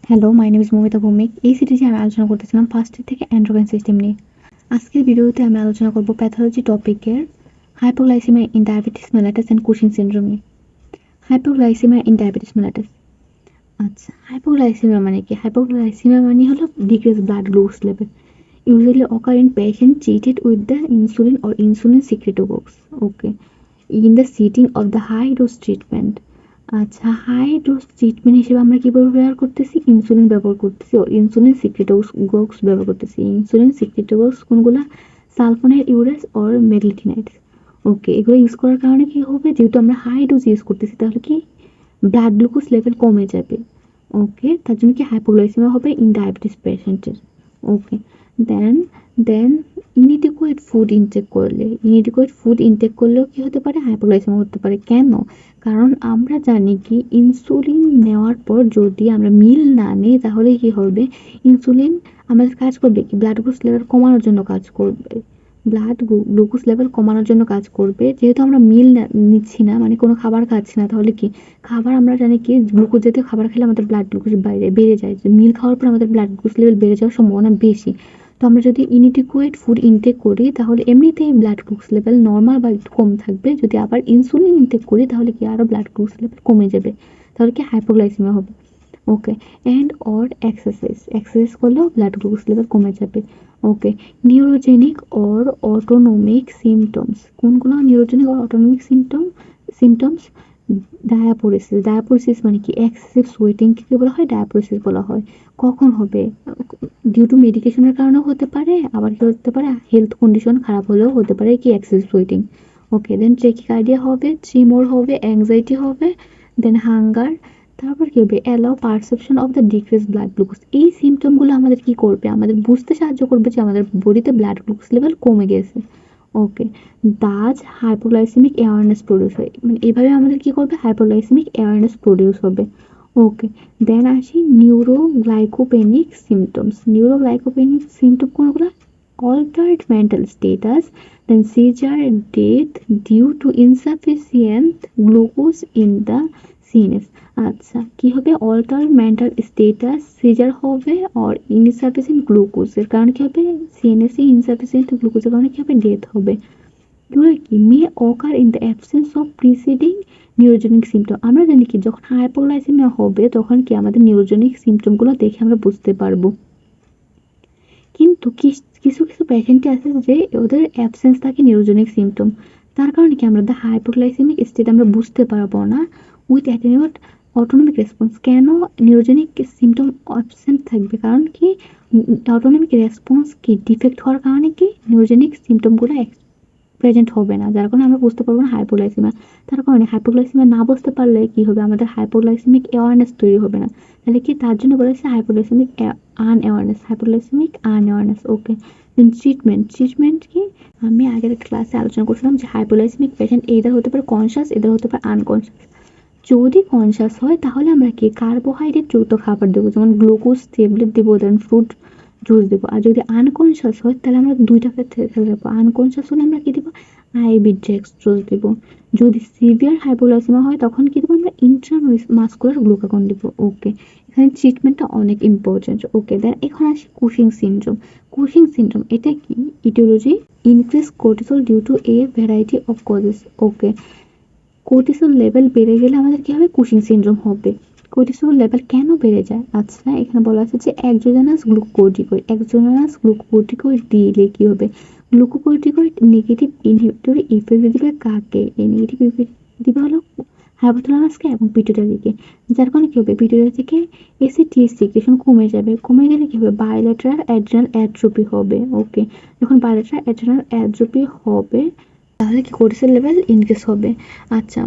Hello, my name is Moumita Bhowmik. এই সিরিজে আমি আলোচনা করতেছিলাম ফার্স্ট ইয়ার থেকে এন্ডোক্রাইন সিস্টেম নিয়ে। আজকের ভিডিওতে আমি আলোচনা করব প্যাথোলজি টপিকের hypoglycaemia in diabetes mellitus and Cushing syndrome নিয়ে। Hypoglycaemia in diabetes mellitus. আচ্ছা, হাইপোগ্লাইসেমিয়া মানে কি? হাইপোগ্লাইসেমিয়া মানে হলো decrease blood glucose level usually occur in patients treated with the insulin or insulin secretagogues, okay, in the setting of the high dose treatment. আচ্ছা, high dose treatment হিসেবে আমরা কি ব্যবহার করতেছি? ইনসুলিন ব্যবহার করতেছি ও ইনসুলিন সিক্রেটাগোগস ব্যবহার করতেছি। ইনসুলিন সিক্রেটাগোগস কোনগুলা? Sulphonyl ইউরেস or মেগলিটিনাইডস। ওকে, এগুলো ইউজ করার কারণে কি হবে? যেহেতু আমরা হাই ডোজ ইউজ করতেছি তাহলে কি ব্লাড গ্লুকোজ লেভেল কমে যাবে। ওকে, তার জন্য কি হাইপোগ্লাইসেমিয়া হবে ইন ডায়াবেটিস পেশেন্টের। ওকে, দেন দেন ইনএডিকুয়েট ফুড ইনটেক করলেও কি হতে পারে? হাইপোগ্লাইসেমিয়া হতে পারে। কেন? কারণ আমরা জানি কি ইনসুলিন নেওয়ার পর যদি আমরা মিল না নিই তাহলে কি হবে? ইনসুলিন আমাদের কাজ করবে কি? ব্লাড গ্লুকোজ লেভেল কমানোর জন্য কাজ করবে। গ্লুকোজ লেভেল কমানোর জন্য কাজ করবে। যেহেতু আমরা মিল নিচ্ছি না, মানে কোনো খাবার খাচ্ছি না, তাহলে কি খাবার আমরা জানি কি গ্লুকোজ জাতীয় খাবার খেলে আমাদের ব্লাড গ্লুকোজ বেড়ে যায়। মিল খাওয়ার পর আমাদের ব্লাড গ্লুকোজ লেভেল বেড়ে যাওয়ার সম্ভাবনা বেশি। তো আমরা যদি ইনএডিকুয়েট ফুড ইনটেক করি তাহলে এমনিতেই ব্লাড গ্লুকোজ লেভেল নর্মাল বা একটু কম থাকবে। যদি আবার ইনসুলিন ইনটেক করি তাহলে কি আরও ব্লাড গ্লুকোজ লেভেল কমে যাবে। তাহলে কি হাইপোগ্লাইসেমিয়া হবে। ওকে, অ্যান্ড অর এক্সারসাইজ করলেও ব্লাড গ্লুকোজ লেভেল কমে যাবে। ওকে, নিউরোজেনিক অর অটোনমিক সিমটমস। কোনগুলো নিউরোজেনিক অর অটোনমিক সিমটমস? ডায়াপোরিসিস মানে কি? এক্সেসিভ সোয়েটিং কে বলা হয়? ডায়াপোরিসিস বলা হয়। কখন হবে? ডিউ টু মেডিকেশনের কারণেও হতে পারে, আবার কি হতে পারে? হেলথ কন্ডিশন খারাপ হলেও হতে পারে কি এক্সেসিভ সোয়েটিং। ওকে, দেন ট্রেকিকার্ডিয়া হবে, ট্রিমর হবে, অ্যাংজাইটি হবে, দেন হাঙ্গার। তারপর কি হবে? Allow perception of the decrease blood glucose. এই সিমটমগুলো আমাদের কি করবে? আমাদের বুঝতে সাহায্য করবে যে আমাদের বডিতে ব্লাড গ্লুকোজ লেভেল কমে গেছে। ওকে, দাজ হাইপোগ্লাইসেমিক অ্যাওয়ারনেস প্রডিউস হয়, মানে এইভাবে আমাদের কি করবে? হাইপোগ্লাইসেমিক অ্যাওয়ারনেস প্রডিউস হবে। ওকে, দেন আসি নিউরোগ্লাইকোপেনিক সিমটম কোনগুলো? altered mental status, then seizure, death due to insufficient glucose in the CNS. আচ্ছা, কি হবে? অল্টার মেন্টাল স্টেটাস, সিজার হবে, আর ইনসাফিসিয়েন্ট গ্লুকোজের কারণে কি হবে? সিএনএস ইনসাফিসিয়েন্ট গ্লুকোজের কারণে কি হবে? ডেথ হবে। এগুলো কি? May occur in the absence of preceding neurogenic symptom. আমরা জানি কি যখন হাইপোগ্লাইসেমিয়া হবে তখন কি আমাদের নিউরোজেনিক সিমটমগুলো দেখে আমরা বুঝতে পারবো। কিন্তু কিছু কিছু পেশেন্টে আছে যে ওদের অ্যাবসেন্স থাকে নিউরোজেনিক সিমটম, তার কারণে কি আমরা দ্য হাইপোগ্লাইসেমিক স্টেট আমরা বুঝতে পারবো না উইথ অ্যাটেনিউয়েট অটোনমিক রেসপন্স। কেন নিউরোজেনিক সিমটম অ্যাবসেন্ট থাকবে? কারণ কি অটোনমিক রেসপন্স কি ডিফেক্ট হওয়ার কারণে কি নিউরোজেনিক সিমটমগুলো প্রেজেন্ট হবে না, যার কারণে আমরা বুঝতে পারবো না হাইপোগ্লাইসেমিয়া। তার কারণে হাইপোগ্লাইসেমিয়া না বুঝতে পারলে কি হবে? আমাদের হাইপোগ্লাইসেমিক অ্যাওয়ারনেস তৈরি হবে না। তাহলে কি তার জন্য বলেছে হাইপোগ্লাইসেমিক আনঅ্যাওয়ারনেস। ওকে, দেন ট্রিটমেন্ট কি? আমি আগের একটা ক্লাসে আলোচনা করছিলাম যে হাইপোগ্লাইসেমিক পেশেন্ট এইদার হতে পারে কনসাস, এদের হতে পারে আনকনসাস। যদি কনসাস হয় তাহলে আমরা কি কার্বোহাইড্রেট যুক্ত খাবার দেবো, যেমন গ্লুকোজ ট্যাবলেট দেবো, দেন ফ্রুট জুস দেবো। আর যদি আনকনসাস হয় তাহলে আমরা দুইটা ক্ষেত্রে দেবো। আনকনসাস হলে আমরা কি দেবো? আইভি ডেক্সট্রোজ দেবো। যদি সিভিয়ার হাইপোগ্লাইসেমিয়া হয় তখন কি দেবো? আমরা ইন্ট্রামাসকুলার গ্লুকাগন দেবো। ওকে, এখানে ট্রিটমেন্টটা অনেক ইম্পর্টেন্ট। ওকে, দেন এখন আসি কুশিং সিনড্রোম এটা কি? Aetiology increase cortisol due to a variety of causes. Okay, cortisol level বেড়ে গেলে আমাদের কি হবে? কুশিং সিনড্রোম হবে। কোর্টিসল লেভেল কেন বেড়ে যায়? আচ্ছা, এখানে বলা আছে যে এক্সোজেনাস গ্লুকোকর্টিকয়েড দিলে কি হবে? গ্লুকোকর্টিকয়েড নেগেটিভ ইনহিবিটরি ইফেক্ট দিবে কাকে? এই নেগেটিভ ইফেক্ট দিবে হলো হাইপোথ্যালামাসকে এবং পিটুইটারিকে। যার কারণে কি হবে? পিটুইটারি থেকে এসিটিএস সিক্রেশন কমে যাবে। কমে গেলে কি হবে? বায়োলেটারাল অ্যাড্রেনাল অ্যাট্রোপি হবে। ওকে, যখন বায়োলেটারাল অ্যাড্রেনাল অ্যাট্রোপি হবে তাহলে কি কোর্টিসল লেভেল ইনক্রিজ হবে। আচ্ছা,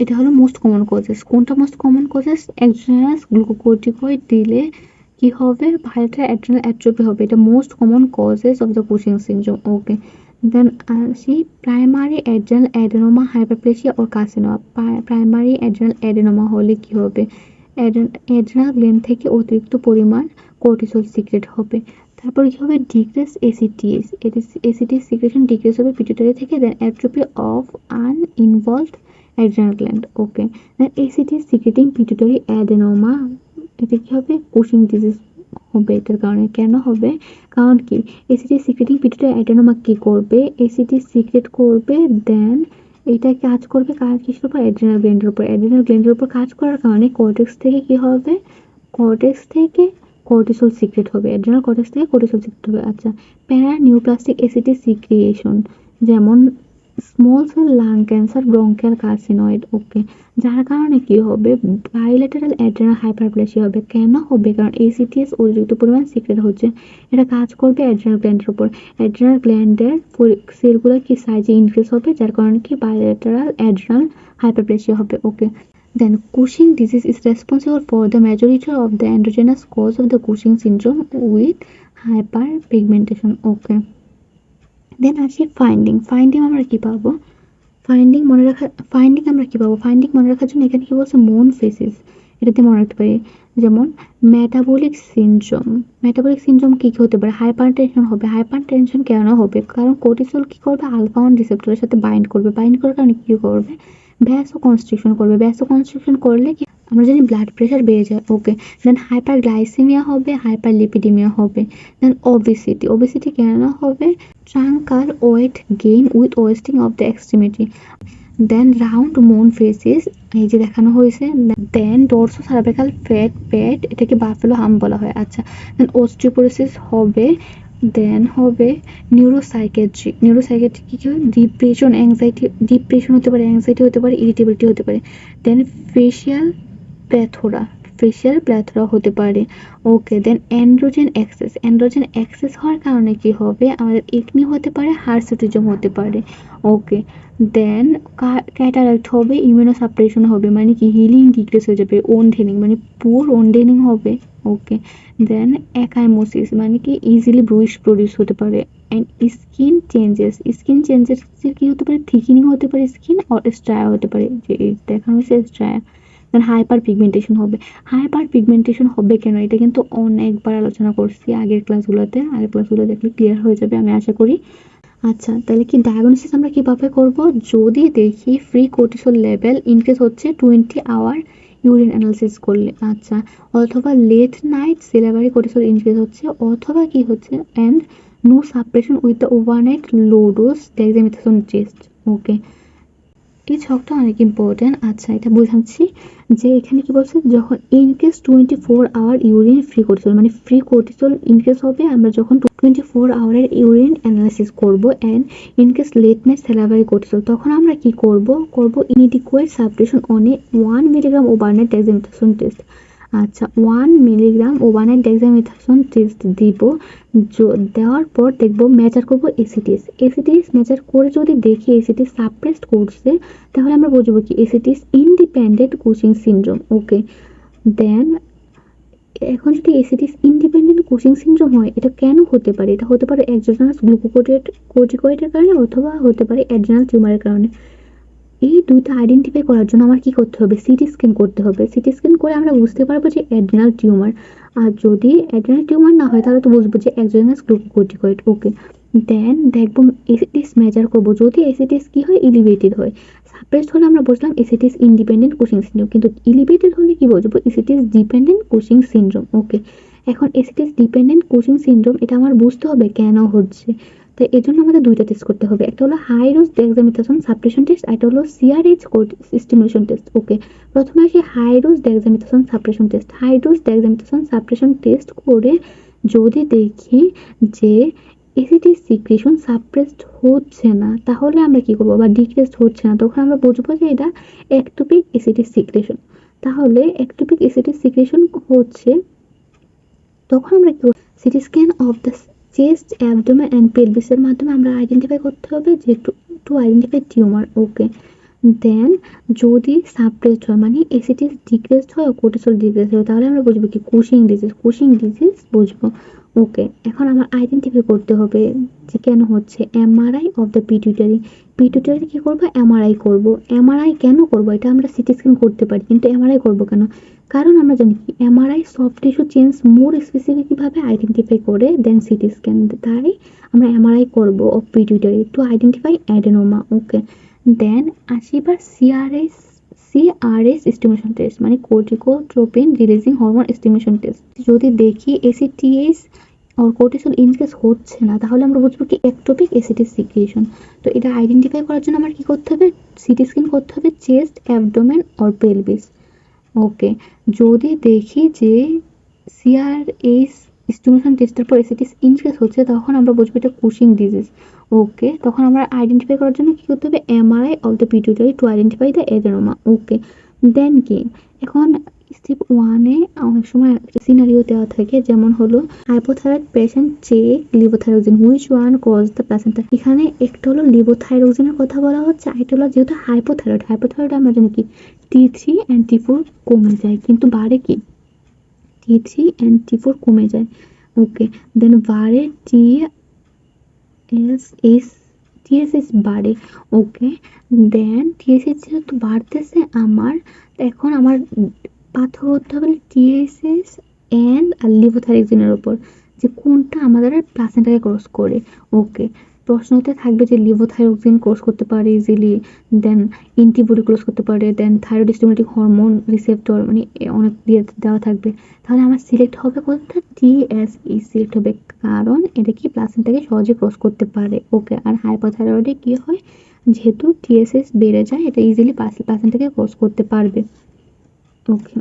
এটা হলো মোস্ট কমন কজেস। কোনটা most common causes? Exogenous glucocorticoid দিলে কি হবে? বায়োলেটারাল অ্যাড্রেনাল অ্যাট্রোপি হবে। এটা most common causes of the Cushing syndrome. Okay, then আসি প্রাইমারি অ্যাড্রেনাল অ্যাডেনোমা হাইপারপ্লেসিয়া ও কার্সিনোমা। প্রাইমারি অ্যাড্রেনাল অ্যাডেনোমা হলে কি হবে? অ্যাড্রেনাল গ্ল্যান্ড থেকে অতিরিক্ত পরিমাণ কর্টিসল সিক্রেট হবে। তারপর কি হবে? ডিক্রিজ এসিটিএস সিক্রেশন ডিক্রিজ হবে পিটুইটারি থেকে। Then atrophy of uninvolved adrenal gland. Okay, then ACTH secreting pituitary adenoma এটা কি হবে? কুশিং ডিজিজ হবে। এটার কারণে কেন হবে? কারণ কি, এসিটি সিক্রেটিং পিটুইটারি অ্যাডেনোমা কি করবে? এসিটি সিক্রেট করবে, দেন এটা কাজ করবে কার কিসের উপর? অ্যাড্রিনাল গ্ল্যান্ডের উপর। অ্যাড্রিনাল গ্ল্যান্ডের উপর কাজ করার কারণে কর্টেক্স থেকে কি হবে? কর্টেক্স থেকে কর্টিসল সিক্রেট হবে। অ্যাড্রিনাল কর্টেক্স থেকে কর্টিসল সিক্রেট হবে। আচ্ছা, প্যারানিউপ্লাস্টিক এসিটি সিক্রিয়েশন, যেমন small cell lung cancer, bronchial carcinoid. Okay, যার কারণে কি হবে? বাইলেটারাল অ্যাড্রিনাল হাইপারপ্লেসিয়া হবে। কেন হবে? কারণ এসিটিএস অতিরিক্ত পরিমাণ সিক্রেট হচ্ছে। এটা কাজ করবে অ্যাড্রিনাল গ্ল্যান্ডের উপর। অ্যাড্রিনাল গ্ল্যান্ডের সেলগুলো কি সাইজে ইনক্রিজ হবে, যার কারণে কি বাইলেটারাল অ্যাড্রিনাল হাইপারপ্লেসিয়া হবে। ওকে, then Cushing disease is responsible for the majority of the endogenous cause of the Cushing syndrome with hyperpigmentation. Okay, then আসি ফাইন্ডিং আমরা কি পাবো? ফাইন্ডিং আমরা কি পাবো? ফাইন্ডিং মনে রাখার জন্য এখানে কি বলছে? মোন ফেসিস, এটাতে মনে রাখতে পারি। যেমন মেটাবলিক সিনড্রোম কি কি হতে পারে? হাইপারটেনশন হবে। হাইপারটেনশন কেন হবে? কারণ কোর্টিসল কি করবে? আলফা 1 রিসেপ্টরের সাথে বাইন্ড করবে। বাইন্ড করার কারণে কি করবে? ভ্যাসোকনস্ট্রিকশন করবে। ভ্যাসোকনস্ট্রিকশন করলে কি আমরা জানি ব্লাড প্রেশার বেড়ে যায়। ওকে, দেন হাইপারগ্লাইসেমিয়া হবে, হাইপারলিপিডিমিয়া হবে। দেন ওবেসিটি কেন হবে? Truncal weight gain with wasting of the extremity. Then round moon faces, এই যে দেখানো হয়েছে। দেন ডরসো সার্ভিক্যাল ফ্যাট, এটাকে বাফেলো হাম বলা হয়। আচ্ছা, দেন অস্টিওপোরোসিস হবে। দেন হবে নিউরোসাইকিয়াট্রি কি হয়? ডিপ্রেশন হতে পারে, অ্যাংজাইটি হতে পারে, ইরিটেবিলিটি হতে পারে। দেন ফেশিয়াল প্ল্যাথোরা হতে পারে। ওকে, দেন অ্যান্ড্রোজেন এক্সেস হওয়ার কারণে কি হবে? আমাদের একনি হতে পারে, হার্সুটিজম হতে পারে। ওকে, দেন ক্যাটারাক্ট হবে, ইমিউনোসাপ্রেশন হবে, মানে কি হিলিং ডিক্রিজ হয়ে যাবে, ওনডেনিং মানে পুর ওনডেনিং হবে। ওকে, দেন অ্যাকাইমোসিস মানে কি ইজিলি ব্রুইশ প্রডিউস হতে পারে। অ্যান্ড স্কিন চেঞ্জেস কি হতে পারে? থিকেনিং হতে পারে স্কিন, অর স্ট্রায়া হতে পারে, যে দেখানো হয়েছে স্ট্রায়া। দেন হাইপার পিগমেন্টেশন হবে কেন? এটা কিন্তু অনেকবার আলোচনা করছি আগের ক্লাসগুলো দেখলে ক্লিয়ার হয়ে যাবে আমি আশা করি। আচ্ছা, তাহলে কি ডায়াগনোসিস আমরা কিভাবে করব? যদি দেখি ফ্রি কোর্টিসল লেভেল ইনক্রিজ হচ্ছে 20 আওয়ার ইউরিন অ্যানালিসিস করলে, আচ্ছা, অথবা late night salivary cortisol increase হচ্ছে, অথবা কি হচ্ছে and no suppression with the overnight low dose dexamethasone test. Okay, এই ছকটা অনেক ইম্পর্টেন্ট। আচ্ছা, এটা বোঝাচ্ছি যে এখানে কি বলছে? যখন increase 24 hour urine free cortisol, মানে ফ্রি কোর্টিসল ইনকেস হবে আমরা যখন 24 আওয়ারের ইউরিন অ্যানালাইসিস করব, and increase late night salivary cortisol, তখন আমরা কি করব inadequate suppression on a 1 milligram overnight dexamethasone test. আচ্ছা, 1 মিলিগ্রাম ওভারনাইট ডেক্সামেথাসোন টেস্ট দিব। দেওয়ার পর দেখবো মেজার করবো এসিটিএস মেজার করে যদি দেখি এসিটিএস সাপ্রেসড করছে, তাহলে আমরা বুঝবো কি এসিটিএস ইন্ডিপেন্ডেন্ট কুশিং সিনড্রোম। ওকে, দেন এখন যদি এসিটিএস ইন্ডিপেন্ডেন্ট কুশিং সিনড্রোম হয়, এটা কেন হতে পারে? এটা হতে পারে এক্সোজেনাস গ্লুকোকর্টিকয়েডের কারণে, অথবা হতে পারে অ্যাড্রিনাল টিউমারের কারণে। এই দুইটা আইডেন্টিফাই করার জন্য আমার কি করতে হবে? সিটি স্ক্যান করতে হবে। সিটি স্ক্যান করে আমরা বুঝতে পারবো যে অ্যাড্রিনাল টিউমার। আর যদি অ্যাড্রিনাল টিউমার না হয়, তাহলে তো বুঝবো যে এক্সোজেনাস গ্লুকোকর্টিকয়েড। ওকে, দেন দেখবো এসিটিএস মেজার করবো। যদি এসিটিএস কি হয়? এলিভেটেড হয়। সাপ্রেসড হলে আমরা বুঝলাম এসিটিএস ইন্ডিপেন্ডেন্ট কুশিং সিনড্রোম, কিন্তু এলিভেটেড হলে কি বুঝবো? এসিটিএস ডিপেন্ডেন্ট কুশিং সিনড্রোম। ওকে, এখন এসিটিএস ডিপেন্ডেন্ট কুশিং সিনড্রোম এটা আমার বুঝতে হবে কেন হচ্ছে। তাই এর জন্য আমাদের দুইটা টেস্ট করতে হবে। একটা হলো high dose dexamethasone suppression test, আর একটা হলো সিআরএইচ স্টিমুলেশন টেস্ট। ওকে, প্রথমে আসি high dose dexamethasone suppression test করে যদি দেখি যে এসিটিএস সিক্রেশন সাপ্রেসড হচ্ছে না, তাহলে আমরা কি করবো? বা ডিক্রিজড হচ্ছে না, তখন আমরা বুঝবো যে এটা একটোপিক এসিটিএস সিক্রেশন। তাহলে একটোপিক এসিটিএস সিক্রেশন হচ্ছে, তখন আমরা কি CT scan of the chest, abdomen and পেলভিসের মাধ্যমে আমরা আইডেন্টিফাই করতে হবে যে to identify tumour. Okay, then যদি সাপ্রেসড হয়, মানে এসিটিএস ডিক্রিজড হয় ও কোর্টিসল ডিক্রিজ হয়, তাহলে আমরা বুঝবো কি কুশিং ডিজিজ বুঝবো। ওকে, এখন আমার আইডেন্টিফাই করতে হবে যে কেন হচ্ছে। এমআরআই অফ দ্য পিটুইটারি কি করবো? এমআরআই করবো। এমআরআই কেন করবো? এটা আমরা সিটি স্ক্যান করতে পারি, কিন্তু এমআরআই করবো কেন? কারণ আমরা জানি কি MRI soft tissue change more specific ভাবে আইডেন্টিফাই করে দেন সিটি স্ক্যান, তাই আমরা এমআরআই করবো of pituitary to identify adenoma. Okay, then আসি এবার সিআরএস স্টিমুলেশন টেস্ট মানে corticotropin releasing hormone stimulation test. যদি দেখি এসিটিএস আর কোর্টিসল ইনক্রিজ হচ্ছে না, তাহলে আমরা বুঝবো কি একটোপিক এসিটি সিক্রিয়েশন। তো এটা আইডেন্টিফাই করার জন্য আমার কি করতে হবে, সিটি স্ক্যান করতে হবে চেস্ট, অ্যাবডোমেন অর পেলভিস। ওকে, যদি দেখি যে সিআরএস স্টিমুলেশন টেস্টের পর এসিটিস ইনক্রিজ হচ্ছে, তখন আমরা বুঝবো এটা কুশিং ডিজিজ। ওকে, তখন আমরা আইডেন্টিফাই করার জন্য কি করতে হবে, MRI of the pituitary to identify the adenoma. Okay, then কি এখন স্টেপ 1 এ অনেক সময় সিনারিও দেওয়া থাকে, যেমন হলো hypothyroid patient check levothyroxine which one cross the placenta. এখানে একটা হলো লিভোথাইরোক্সিনের কথা বলা হচ্ছে, আরেকটা হলো যেহেতু হাইপোথাইরয়েড আমরা জানি কি T3 and T4 কমে যায়, কিন্তু বাড়ে কি T3 and T4 কমে যায়। ওকে, দেন বাড়ে TSS বাড়ে। ওকে, দেন TSS যেহেতু বাড়তেছে আমার, এখন আমার পাথর করতে হবে TSS এন্ড আর লিভোথাইরোক্সিনের উপর, যে কোনটা আমাদের প্লাসেন্টাকে ক্রস করে। ওকে, প্রশ্নতে থাকবে যে লিভোথাইরোক্সিন ক্রস করতে পারে ইজিলি, দেন অ্যান্টিবডি ক্রস করতে পারে, দেন থাইরয়েড স্টিমুলেটিং হরমোন রিসেপ্টর মানে অনেক দিয়ে দেওয়া থাকবে। তাহলে আমার সিলেক্ট হবে কোনটা, TSE সিলেক্ট হবে, কারণ এটা কি প্লাসেন্টাকে সহজে ক্রস করতে পারে। ওকে, আর হাইপোথাইরয়েডে কি হয়, যেহেতু TSS বেড়ে যায়, এটা ইজিলি প্লাসেন্টাকে ক্রস করতে পারবে। ওকে,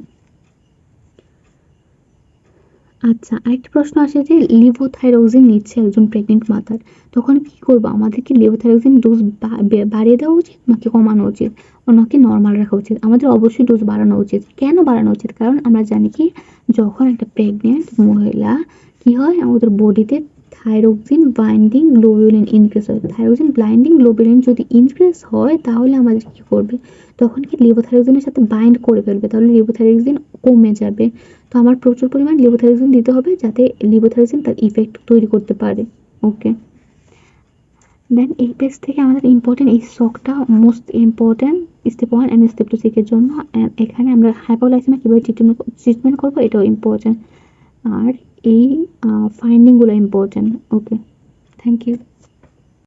আচ্ছা, আরেকটা প্রশ্ন আসে যে লিভোথাইরোক্সিন নিচ্ছে একজন প্রেগনেন্ট মাদার, তখন কি করবো, আমাদের কি লিভোথাইরোক্সিন ডোজ বাড়িয়ে দেওয়া উচিত নাকি কমানো উচিত, ও নাকি নর্মাল রাখা উচিত? আমাদের অবশ্যই ডোজ বাড়ানো উচিত। কেন বাড়ানো উচিত, কারণ আমরা জানি কি যখন একটা প্রেগনেন্ট মহিলা কি হয়, আমাদের বডিতে থাইরোক্সিন বাইন্ডিং গ্লোবুলিন ইনক্রিজ হয়। থাইরোক্সিন বাইন্ডিং গ্লোবুলিন যদি ইনক্রিজ হয়, তাহলে আমাদের কি করবে, তখন কি লিভোথাইরোক্সিনের সাথে বাইন্ড করে ফেলবে, তাহলে লিভোথাইরোক্সিন কমে যাবে। তো আমার প্রচুর পরিমাণ লিভোথাইরোক্সিন দিতে হবে, যাতে লিভোথাইরোক্সিন তার ইফেক্ট তৈরি করতে পারে। ওকে, দেন এই পেজ থেকে আমাদের ইম্পর্টেন্ট এই শকটা most important step 1 and step 2 শিখের জন্য। এখানে আমরা হাইপোগ্লাইসেমিয়া কিভাবে ট্রিটমেন্ট করবো এটাও ইম্পর্টেন্ট, আর এই ফাইন্ডিংগুলো ইম্পর্টেন্ট। Okay, thank you.